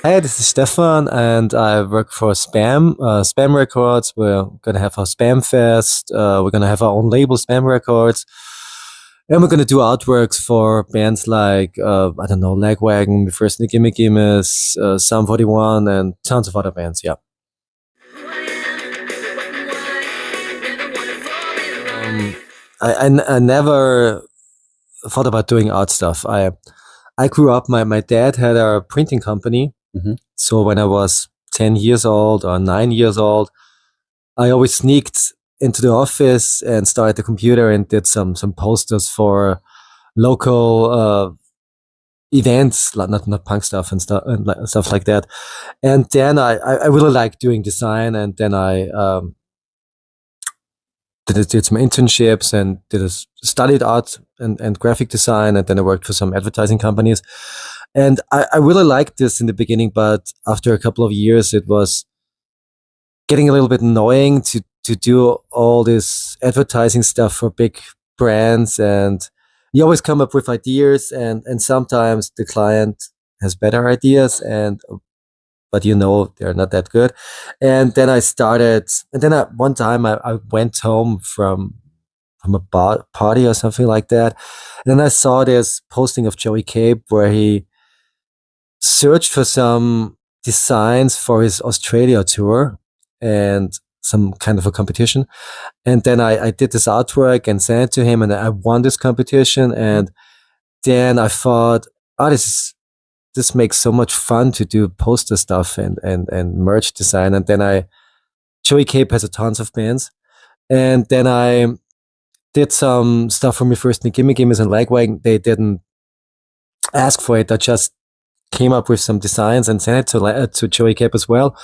Hey, this is Stefan, and I work for Sbäm Records. We're gonna have our Sbäm Fest. We're gonna have our own label, Sbäm Records, and we're gonna do artworks for bands like I don't know, Lagwagon, Me First Gimme Gimmes, Psalm 41, and tons of other bands. Yeah. I never thought about doing art stuff. I grew up. My dad had a printing company. Mhm. So when I was 10 years old or 9 years old, I always sneaked into the office and started the computer and did some posters for local events, like not punk stuff and stuff like that. And then I really liked doing design, and then I did some internships and studied art and graphic design, and then I worked for some advertising companies. And I really liked this in the beginning, but after a couple of years, it was getting a little bit annoying to do all this advertising stuff for big brands, and you always come up with ideas, and sometimes the client has better ideas, but they're not that good. And then one time I went home from a party or something like that, and then I saw this posting of Joey Cape where he searched for some designs for his Australia tour and some kind of a competition. And then I did this artwork and sent it to him, and I won this competition. And then I thought, oh, this makes so much fun to do poster stuff and merch design. And then Joey Cape has a tons of bands. And then I did some stuff for Me First Gimme Gimmes and Lagwagon. They didn't ask for it. I just came up with some designs and sent it to Joey Cape as well.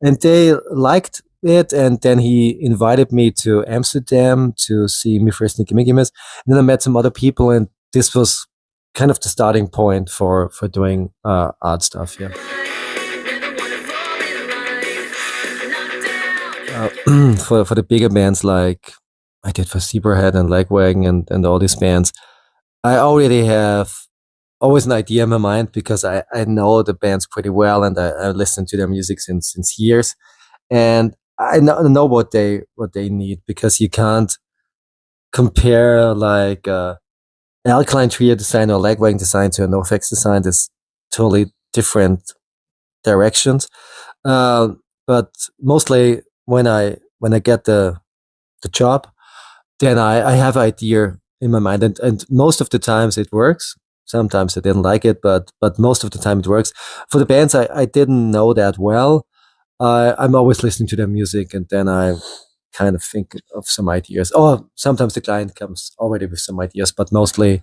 And they liked it. And then he invited me to Amsterdam to see Me First Gimme Gimmes. And then I met some other people, and this was kind of the starting point for doing art stuff. Yeah. For the bigger bands, like I did for Zebrahead and Lagwagon and all these bands, I already have always an idea in my mind because I know the bands pretty well, and I listen to their music since years, and I know what they need, because you can't compare like Alkaline Trio design or Lagwagon design to a NoFX design. It's totally different directions. But mostly when I get the job, then I have an idea in my mind, and most of the times it works. Sometimes I didn't like it, but most of the time it works. For the bands I didn't know that well, I'm always listening to their music, and then I kind of think of some ideas. Or sometimes the client comes already with some ideas, but mostly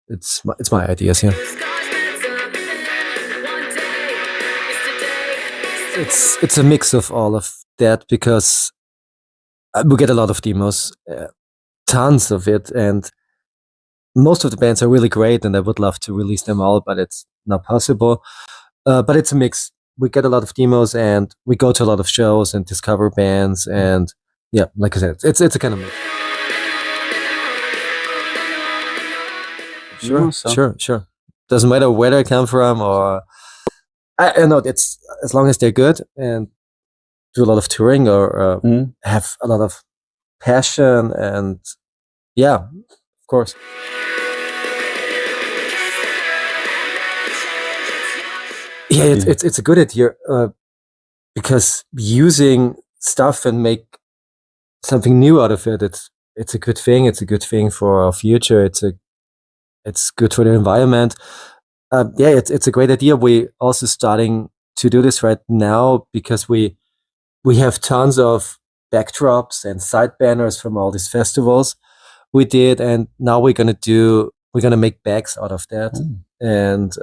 it's my ideas. Yeah. It's a mix of all of that, because we get a lot of demos, tons of it, and most of the bands are really great, and I would love to release them all, but it's not possible. But it's a mix. We get a lot of demos, and we go to a lot of shows and discover bands, and yeah, like I said, it's a kind of mix. Sure. Doesn't matter where they come from, or I know, it's as long as they're good and do a lot of touring, or have a lot of passion, and yeah, of course. Yeah, it's a good idea, because using stuff and make something new out of it, it's a good thing. It's a good thing for our future. It's good for the environment. Yeah, it's a great idea. We also starting to do this right now, because we have tons of backdrops and side banners from all these festivals we did, and now we're gonna make bags out of that, and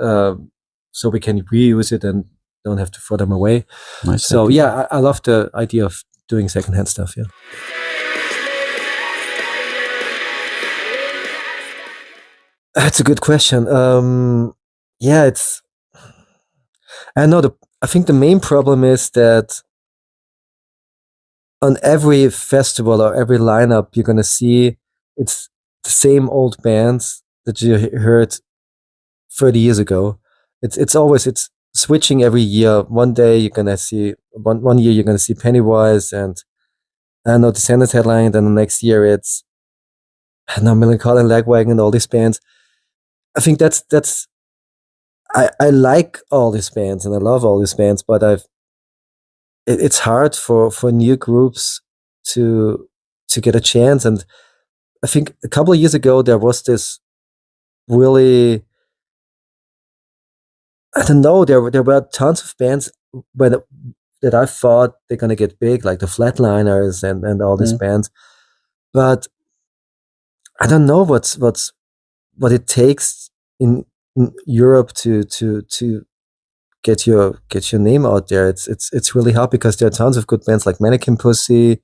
so we can reuse it and don't have to throw them away. Nice. So yeah, I love the idea of doing secondhand stuff. Yeah. That's a good question. Yeah, I think the main problem is that on every festival or every lineup, you're gonna see it's the same old bands that you heard 30 years ago. It's switching every year. One day you're gonna see one year you're gonna see Pennywise and I know Descendants headline, then the next year it's I know Melancholy and Lagwagon and all these bands. I think that's I like all these bands and I love all these bands, but it's hard for new groups to get a chance. And I think a couple of years ago there was this really, I don't know, there were tons of bands that I thought they're gonna get big, like the Flatliners and all these bands, but I don't know what it takes in Europe to get your name out there. It's really hard because there are tons of good bands like Mannequin Pussy,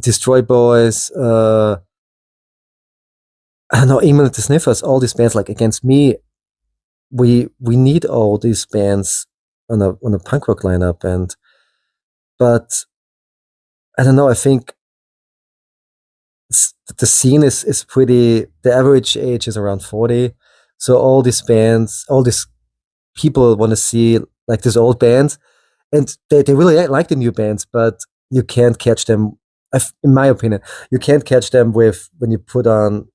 Destroy Boys, I don't know, even the Sniffers, all these bands like Against Me. We need all these bands on a punk rock lineup, but I don't know. I think the scene is pretty. The average age is around 40, so all these bands, all these people want to see like these old bands, and they really like the new bands, but you can't catch them. In my opinion, you can't catch them when you put on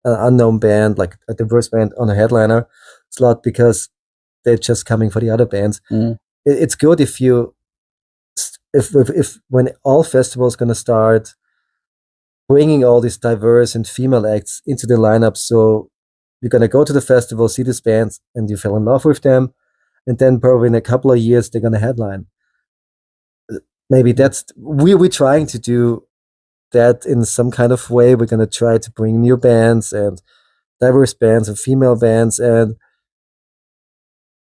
an unknown band like a diverse band on a headliner slot because they're just coming for the other bands. It's good if when all festivals gonna start bringing all these diverse and female acts into the lineup, so you're gonna go to the festival, see these bands, and you fell in love with them, and then probably in a couple of years they're gonna headline. Maybe that's we're trying to do that in some kind of way. We're gonna try to bring new bands and diverse bands and female bands. And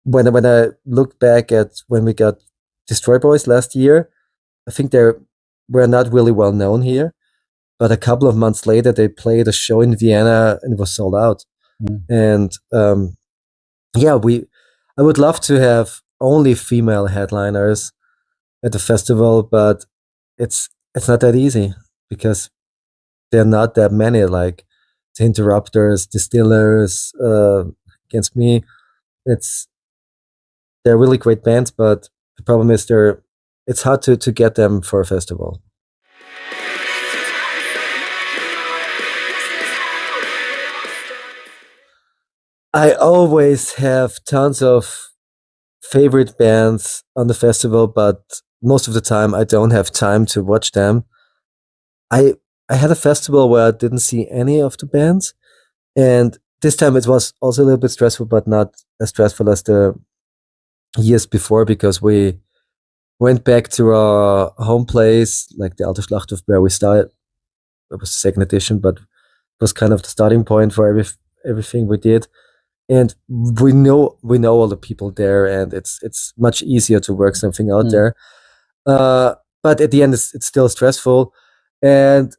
when I look back at when we got Destroy Boys last year, I think they were not really well known here. But a couple of months later, they played a show in Vienna and it was sold out. And I would love to have only female headliners at the festival, but it's not that easy because there are not that many, like the Interrupters, Distillers, Against Me. They're really great bands, but the problem is it's hard to get them for a festival. I always have tons of favorite bands on the festival, but most of the time I don't have time to watch them. I had a festival where I didn't see any of the bands, and this time it was also a little bit stressful, but not as stressful as the years before because we went back to our home place, like the Alte Schlachthof, where we started. It was the second edition, but it was kind of the starting point for everything we did. And we know all the people there, and it's much easier to work something out there. But at the end, it's still stressful, and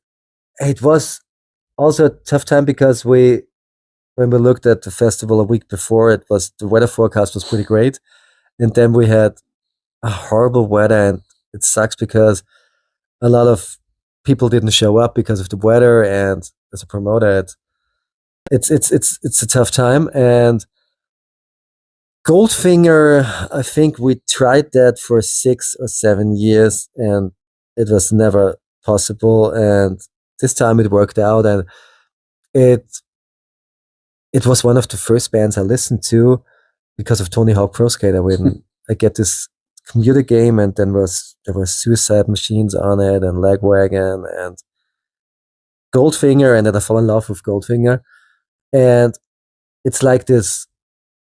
it was also a tough time because when we looked at the festival a week before, the weather forecast was pretty great, and then we had a horrible weather, and it sucks because a lot of people didn't show up because of the weather, and as a promoter, it's a tough time. And Goldfinger, I think we tried that for 6 or 7 years, and it was never possible. And this time it worked out, and it was one of the first bands I listened to because of Tony Hawk Pro Skater. When I get this computer game, and then there were Suicide Machines on it, and Lagwagon, and Goldfinger, and then I fell in love with Goldfinger. And it's like this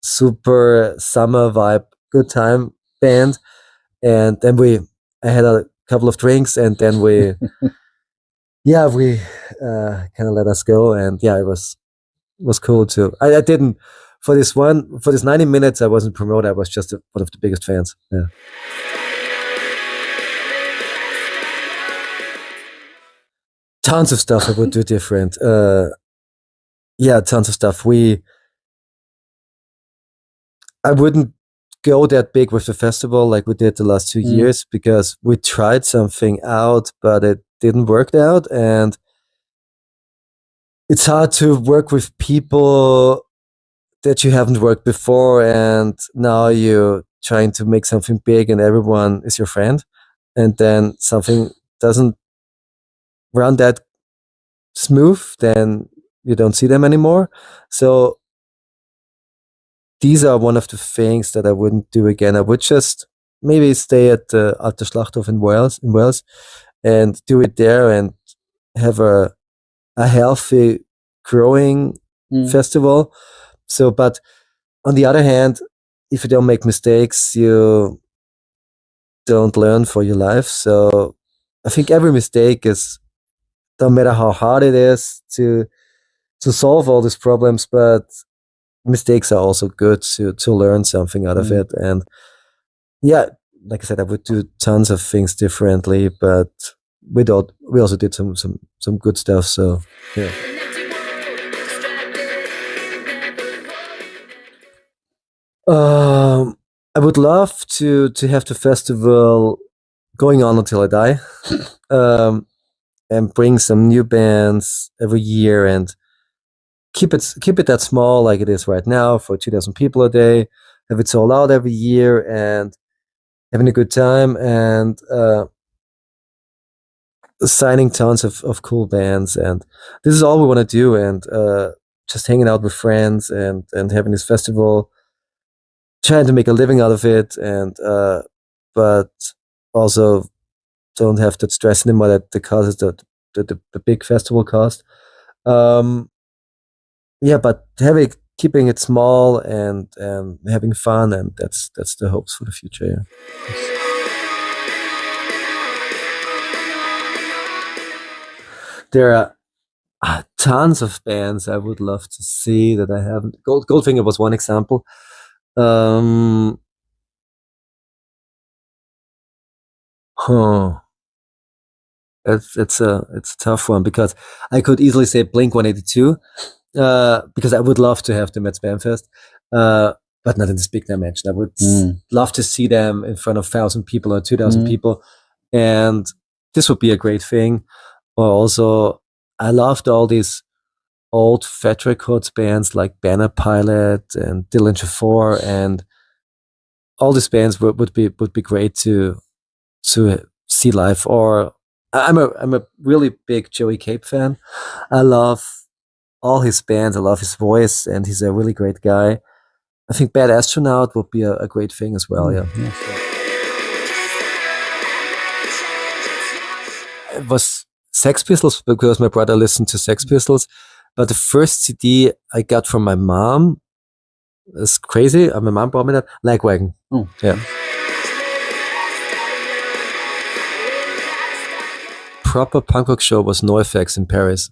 super summer vibe, good time band. And then I had a couple of drinks, and then we kind of let us go. And it was cool too. I didn't for this 90 minutes. I wasn't promoted. I was just one of the biggest fans. Yeah. Tons of stuff I would do different. Tons of stuff. I wouldn't go that big with the festival like we did the last 2 years because we tried something out, but it didn't work out. And it's hard to work with people that you haven't worked before, and now you're trying to make something big, and everyone is your friend, and then something doesn't run that smooth, then you don't see them anymore. So these are one of the things that I wouldn't do again. I would just maybe stay at the Alte Schlachthof in Wales, and do it there and have a healthy, growing festival. So, but on the other hand, if you don't make mistakes, you don't learn for your life. So I think every mistake is, no matter how hard it is to solve all these problems, but mistakes are also good to learn something out of it. And yeah, like I said, I would do tons of things differently, but we also did some good stuff. So yeah. I would love to have the festival going on until I die, and bring some new bands every year, and keep it that small like it is right now, for 2,000 people a day. Have it sold out every year and having a good time, and signing tons of cool bands. And this is all we want to do, and just hanging out with friends and having this festival, trying to make a living out of it, and but also don't have that stress anymore that the cost is the big festival cost. Yeah, but keeping it small and having fun, and that's the hopes for the future. Yeah. There are tons of bands I would love to see that I haven't. Goldfinger was one example. It's a tough one, because I could easily say Blink-182, because I would love to have them at Sbäm Fest, but not in this big dimension. I would love to see them in front of 1,000 people or 2,000 people, and this would be a great thing. Or also, I loved all these old Fat Records bands like Banner Pilot and Dillinger 4, and all these bands would be great to see live. Or I'm a really big Joey Cape fan. I love all his bands. I love his voice, and he's a really great guy. I think Bad Astronaut would be a great thing as well. Yeah. It was Sex Pistols, because my brother listened to Sex Pistols. But the first CD I got from my mom is crazy. My mom brought me that. Lagwagon. Yeah. Proper punk rock show was NoFX in Paris,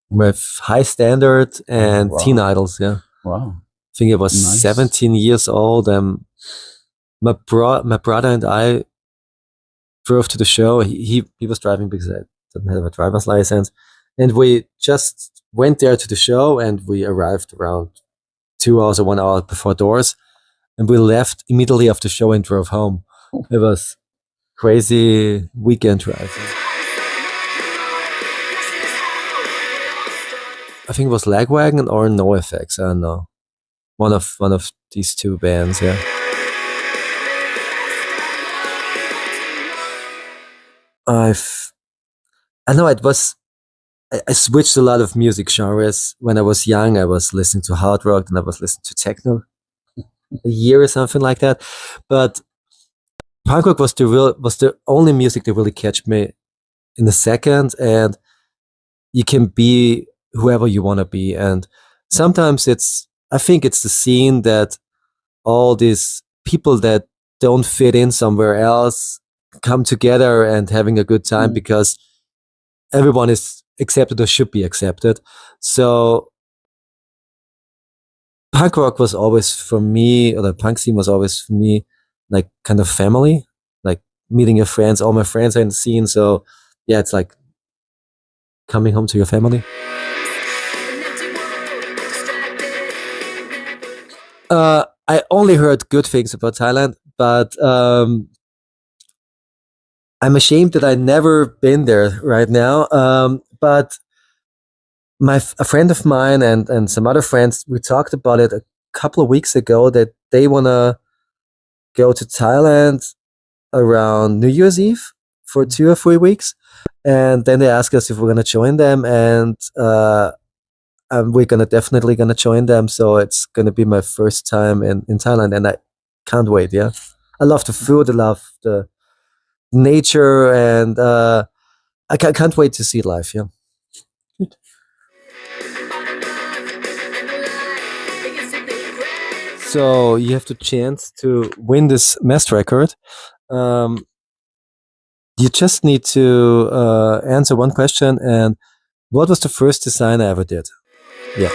with High Standard and Teen Idols. Yeah. Wow. I think it was 17 years old. My brother and I drove to the show. He was driving because I didn't have a driver's license, and we just went there to the show, and we arrived around 2 hours or 1 hour before doors, and we left immediately after the show and drove home. It was crazy weekend drive. I think it was Lagwagon or NoFX. I don't know. One of these two bands. Yeah. I know it was. I switched a lot of music genres. When I was young, I was listening to hard rock, and I was listening to techno, a year or something like that. But punk rock was the only music that really catch me in a second. And you can be whoever you want to be. And sometimes I think it's the scene that all these people that don't fit in somewhere else come together and having a good time, because everyone is accepted or should be accepted. So punk rock was always for me, or the punk scene was always for me, like kind of family, like meeting your friends. All my friends are in the scene. So yeah, it's like coming home to your family. I only heard good things about Thailand, but I'm ashamed that I've never been there right now. But a friend of mine and some other friends, we talked about it couple of weeks ago that they wanna go to Thailand around New Year's Eve for 2 or 3 weeks, and then they asked us if we're gonna join them, and we're definitely gonna join them. So it's gonna be my first time in Thailand, and I can't wait. Yeah, I love the food, I love the nature, and I can't wait to see it live. Yeah. Good. So you have the chance to win this master record. You just need to answer one question. And what was the first design I ever did? Yeah.